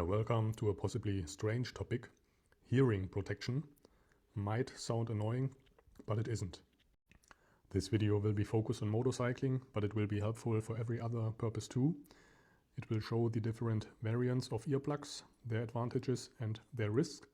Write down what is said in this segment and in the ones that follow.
Welcome to a possibly strange topic. Hearing protection might sound annoying, but it isn't. This video will be focused on motorcycling, but it will be helpful for every other purpose too. It will show the different variants of earplugs, their advantages and their risks.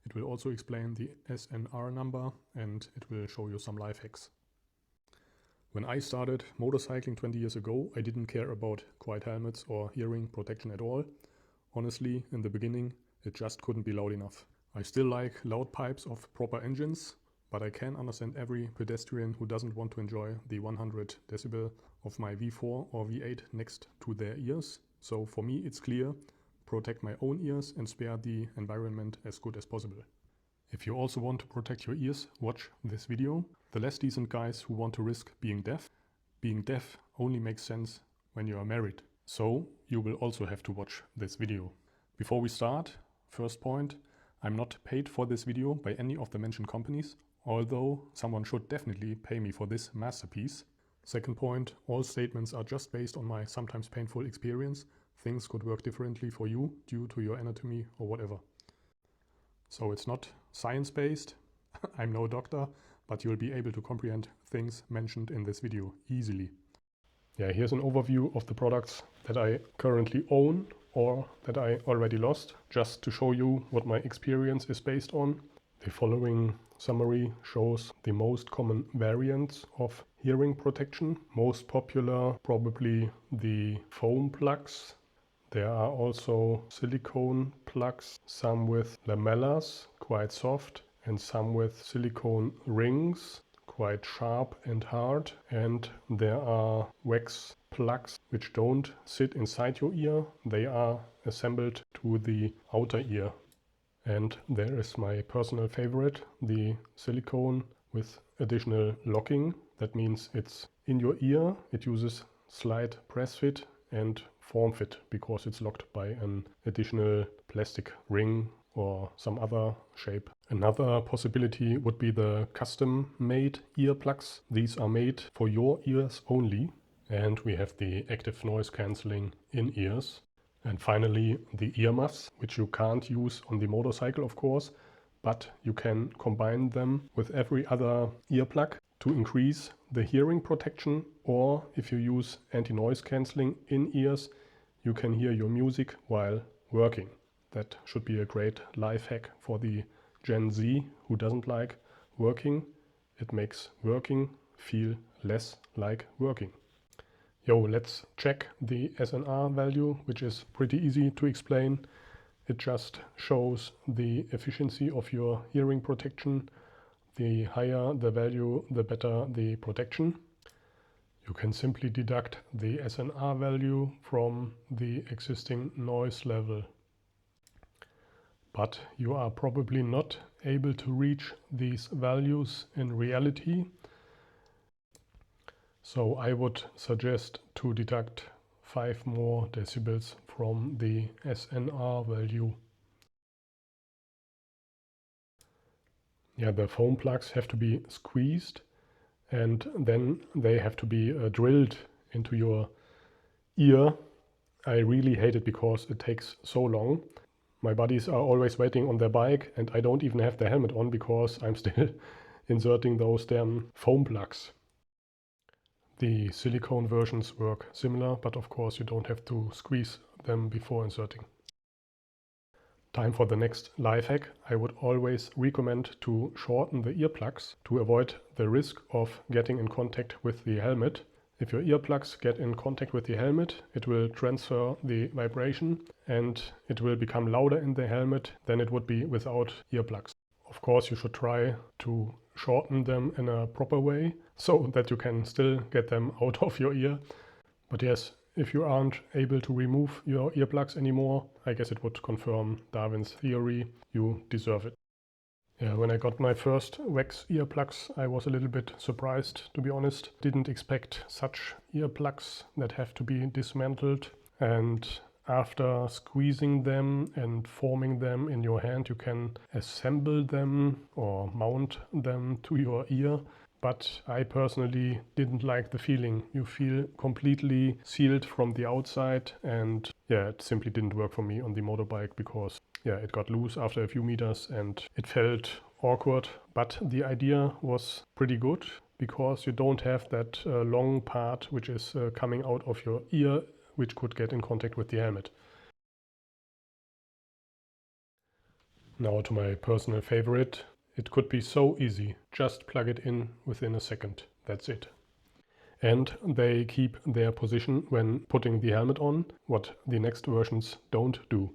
It will also explain the SNR number and it will show you some life hacks. When I started motorcycling 20 years ago, I didn't care about quiet helmets or hearing protection at all. Honestly, in the beginning, it just couldn't be loud enough. I still like loud pipes of proper engines, but I can understand every pedestrian who doesn't want to enjoy the 100 decibel of my V4 or V8 next to their ears. So for me, it's clear, protect my own ears and spare the environment as good as possible. If you also want to protect your ears, watch this video. The less decent guys who want to risk being deaf. Being deaf only makes sense when you are married. So you will also have to watch this video. Before we start, first point, I'm not paid for this video by any of the mentioned companies, although someone should definitely pay me for this masterpiece. Second point, all statements are just based on my sometimes painful experience. Things could work differently for you due to your anatomy or whatever. So it's not science-based. I'm no doctor, but you'll be able to comprehend things mentioned in this video easily. Yeah, here's an overview of the products that I currently own or that I already lost, just to show you what my experience is based on. The following summary shows the most common variants of hearing protection. Most popular, probably the foam plugs. There are also silicone plugs, some with lamellas, quite soft, and some with silicone rings, quite sharp and hard. And there are wax plugs which don't sit inside your ear, they are assembled to the outer ear. And there is my personal favorite, the silicone with additional locking. That means it's in your ear, it uses slight press fit and form fit because it's locked by an additional plastic ring or some other shape. Another possibility would be the custom-made earplugs. These are made for your ears only. And we have the active noise cancelling in ears. And finally, the earmuffs, which you can't use on the motorcycle, of course, but you can combine them with every other earplug to increase the hearing protection, or if you use anti-noise cancelling in ears, you can hear your music while working. That should be a great life hack for the Gen Z who doesn't like working. It makes working feel less like working. Yo, let's check the SNR value, which is pretty easy to explain. It just shows the efficiency of your hearing protection. The higher the value, the better the protection. You can simply deduct the SNR value from the existing noise level. But you are probably not able to reach these values in reality. So I would suggest to deduct 5 more decibels from the SNR value. Yeah, the foam plugs have to be squeezed and then they have to be drilled into your ear. I really hate it because it takes so long. My buddies are always waiting on their bike and I don't even have the helmet on because I'm still inserting those damn foam plugs. The silicone versions work similar, but of course you don't have to squeeze them before inserting. Time for the next life hack. I would always recommend to shorten the earplugs to avoid the risk of getting in contact with the helmet. If your earplugs get in contact with the helmet, it will transfer the vibration and it will become louder in the helmet than it would be without earplugs. Of course, you should try to shorten them in a proper way so that you can still get them out of your ear. But yes, if you aren't able to remove your earplugs anymore, I guess it would confirm Darwin's theory. You deserve it. Yeah, when I got my first wax earplugs, I was a little bit surprised, to be honest. Didn't expect such earplugs that have to be dismantled. And after squeezing them and forming them in your hand, you can assemble them or mount them to your ear. but I personally didn't like the feeling. You feel completely sealed from the outside, and yeah, it simply didn't work for me on the motorbike because yeah, it got loose after a few meters and it felt awkward. But the idea was pretty good because you don't have that long part which is coming out of your ear, which could get in contact with the helmet. Now to my personal favorite. It could be so easy. Just plug it in within a second. That's it. And they keep their position when putting the helmet on, what the next versions don't do.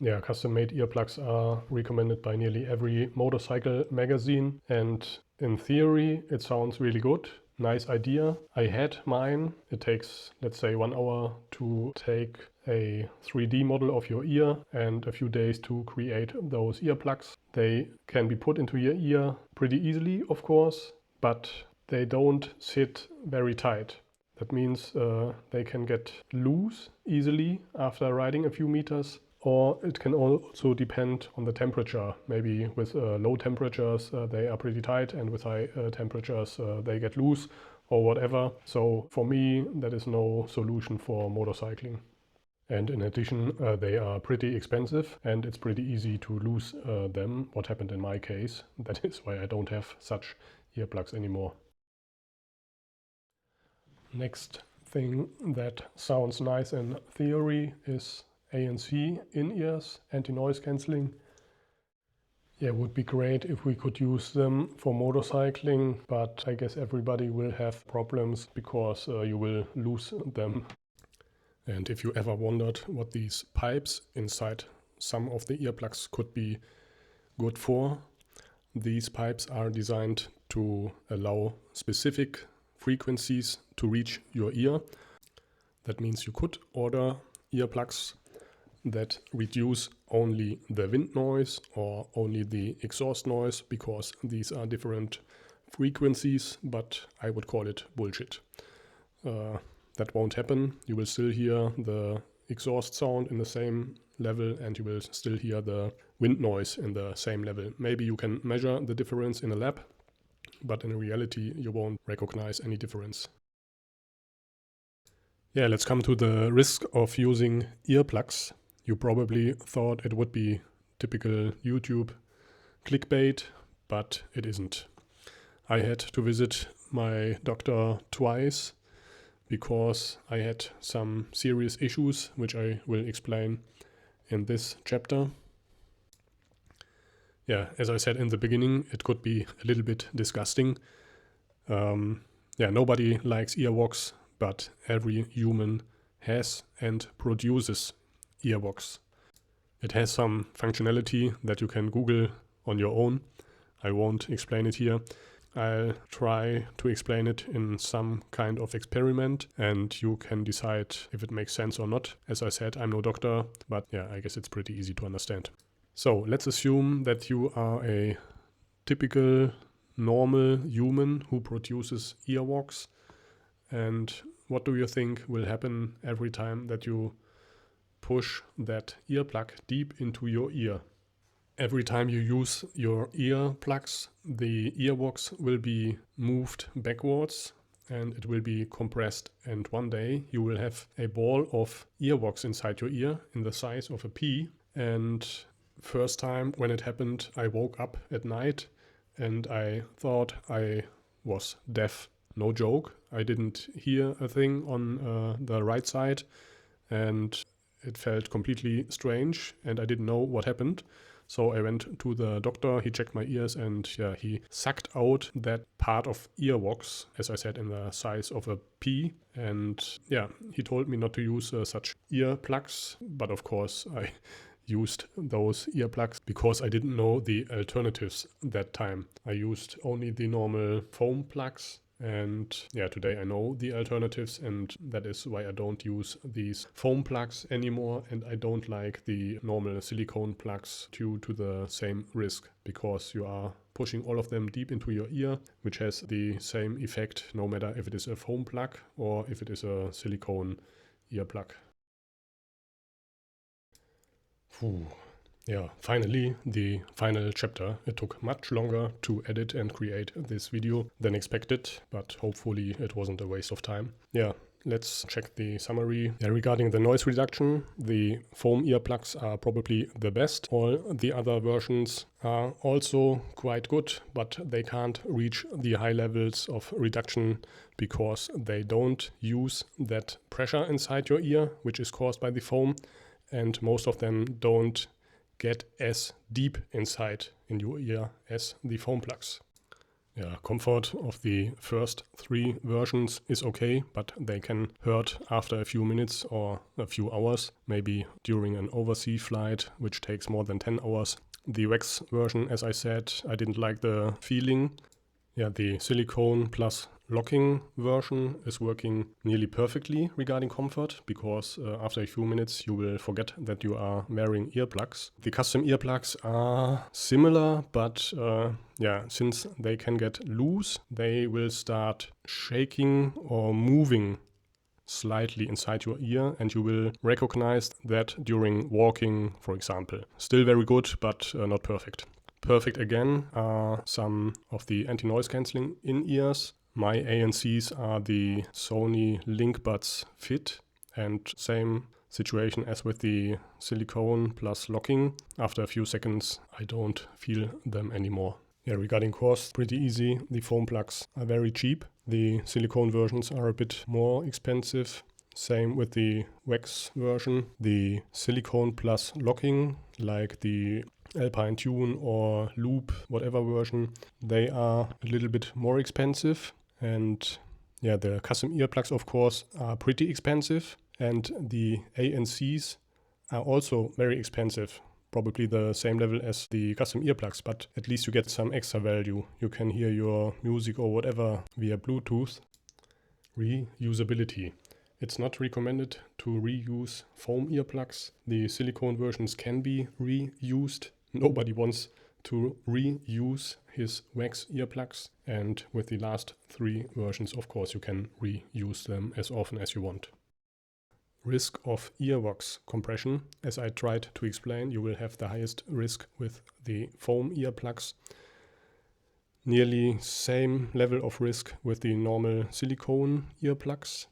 Yeah, custom-made earplugs are recommended by nearly every motorcycle magazine, and in theory it sounds really good. Nice idea. I had mine. It takes, let's say, 1 hour to take a 3D model of your ear and a few days to create those earplugs. They can be put into your ear pretty easily, of course, but they don't sit very tight. That means they can get loose easily after riding a few meters. Or it can also depend on the temperature. Maybe with low temperatures they are pretty tight, and with high temperatures they get loose or whatever. So for me that is no solution for motorcycling. And in addition they are pretty expensive and it's pretty easy to lose them. What happened in my case. That is why I don't have such earplugs anymore. Next thing that sounds nice in theory is ANC in-ears, anti-noise cancelling. Yeah, it would be great if we could use them for motorcycling, but I guess everybody will have problems because you will lose them. And if you ever wondered what these pipes inside some of the earplugs could be good for, these pipes are designed to allow specific frequencies to reach your ear. That means you could order earplugs that reduce only the wind noise or only the exhaust noise, because these are different frequencies, but I would call it bullshit. That won't happen. You will still hear the exhaust sound in the same level and you will still hear the wind noise in the same level. Maybe you can measure the difference in a lab, but in reality you won't recognize any difference. Yeah, let's come to the risk of using earplugs. You probably thought it would be typical YouTube clickbait, but it isn't. I had to visit my doctor twice because I had some serious issues, which I will explain in this chapter. Yeah, as I said in the beginning, it could be a little bit disgusting. Yeah, nobody likes earwax, but every human has and produces earwax. It has some functionality that you can Google on your own. I won't explain it here. I'll try to explain it in some kind of experiment and you can decide if it makes sense or not. As I said, I'm no doctor, but yeah, I guess it's pretty easy to understand. So let's assume that you are a typical normal human who produces earwax. And what do you think will happen every time that you push that earplug deep into your ear? Every time you use your earplugs, the earwax will be moved backwards and it will be compressed. And one day you will have a ball of earwax inside your ear in the size of a pea. And first time when it happened, I woke up at night and I thought I was deaf. No joke. I didn't hear a thing on the right side and it felt completely strange and I didn't know what happened. So I went to the doctor, he checked my ears and yeah, he sucked out that part of earwax, as I said, in the size of a pea. And yeah, he told me not to use such earplugs, but of course I used those earplugs because I didn't know the alternatives that time. I used only the normal foam plugs. And yeah, today I know the alternatives and that is why I don't use these foam plugs anymore and I don't like the normal silicone plugs due to the same risk, because you are pushing all of them deep into your ear, which has the same effect no matter if it is a foam plug or if it is a silicone earplug. Yeah, finally, the final chapter. It took much longer to edit and create this video than expected, but hopefully it wasn't a waste of time. Yeah, let's check the summary. Yeah, regarding the noise reduction, the foam earplugs are probably the best. All the other versions are also quite good, but they can't reach the high levels of reduction because they don't use that pressure inside your ear, which is caused by the foam, and most of them don't get as deep inside in your ear as the foam plugs. Yeah, comfort of the first 3 versions is okay, but they can hurt after a few minutes or a few hours, maybe during an overseas flight, which takes more than 10 hours. The wax version, as I said, I didn't like the feeling. Yeah, the silicone plus locking version is working nearly perfectly regarding comfort, because after a few minutes you will forget that you are wearing earplugs. The custom earplugs are similar, but yeah, since they can get loose, they will start shaking or moving slightly inside your ear, and you will recognize that during walking, for example. Still very good, but not perfect. Perfect again are some of the anti-noise cancelling in-ears. My ANCs are the Sony LinkBuds Fit, and same situation as with the silicone plus locking. After a few seconds I don't feel them anymore. Yeah, regarding cost, pretty easy. The foam plugs are very cheap. The silicone versions are a bit more expensive. Same with the wax version. The silicone plus locking, like the Alpine Tune or Loop, whatever version, they are a little bit more expensive. And yeah, the custom earplugs, of course, are pretty expensive. And the ANCs are also very expensive. Probably the same level as the custom earplugs, but at least you get some extra value. You can hear your music or whatever via Bluetooth. Reusability. It's not recommended to reuse foam earplugs. The silicone versions can be reused. Nobody wants to reuse his wax earplugs. And with the last 3 versions, of course, you can reuse them as often as you want. Risk of earwax compression. As I tried to explain, you will have the highest risk with the foam earplugs. Nearly same level of risk with the normal silicone earplugs.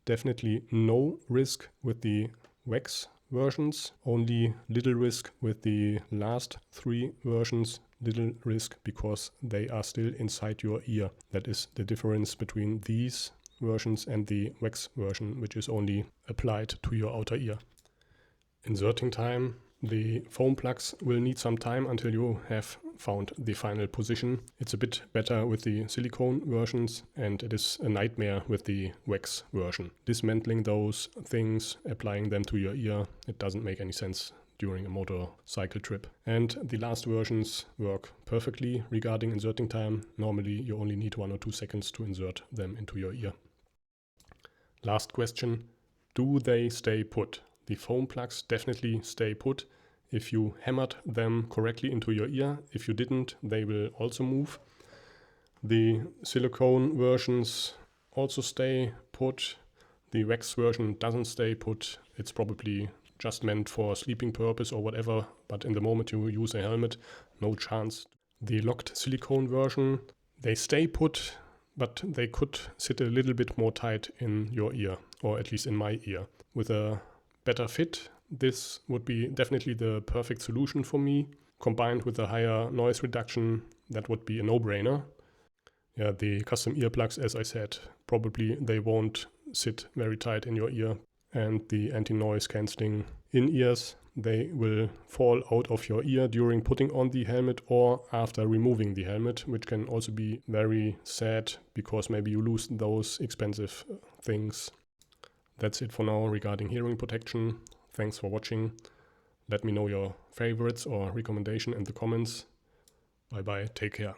Definitely no risk with the wax versions, only little risk with the last 3 versions. Little risk because they are still inside your ear. That is the difference between these versions and the wax version, which is only applied to your outer ear. Inserting time. The foam plugs will need some time until you have found the final position. It's a bit better with the silicone versions, and it is a nightmare with the wax version. Dismantling those things, applying them to your ear, it doesn't make any sense during a motorcycle trip. And the last versions work perfectly regarding inserting time. Normally you only need 1 or 2 seconds to insert them into your ear. Last question, do they stay put? The foam plugs definitely stay put if you hammered them correctly into your ear. If you didn't, they will also move. The silicone versions also stay put. The wax version doesn't stay put. It's probably just meant for sleeping purpose or whatever, but in the moment you use a helmet, no chance. The locked silicone version, they stay put, but they could sit a little bit more tight in your ear, or at least in my ear. With a better fit, this would be definitely the perfect solution for me. Combined with a higher noise reduction, that would be a no-brainer. Yeah, the custom earplugs, as I said, probably they won't sit very tight in your ear. And the anti-noise cancelling in-ears, they will fall out of your ear during putting on the helmet or after removing the helmet, which can also be very sad because maybe you lose those expensive things. That's it for now regarding hearing protection. Thanks for watching. Let me know your favorites or recommendation in the comments. Bye bye, take care.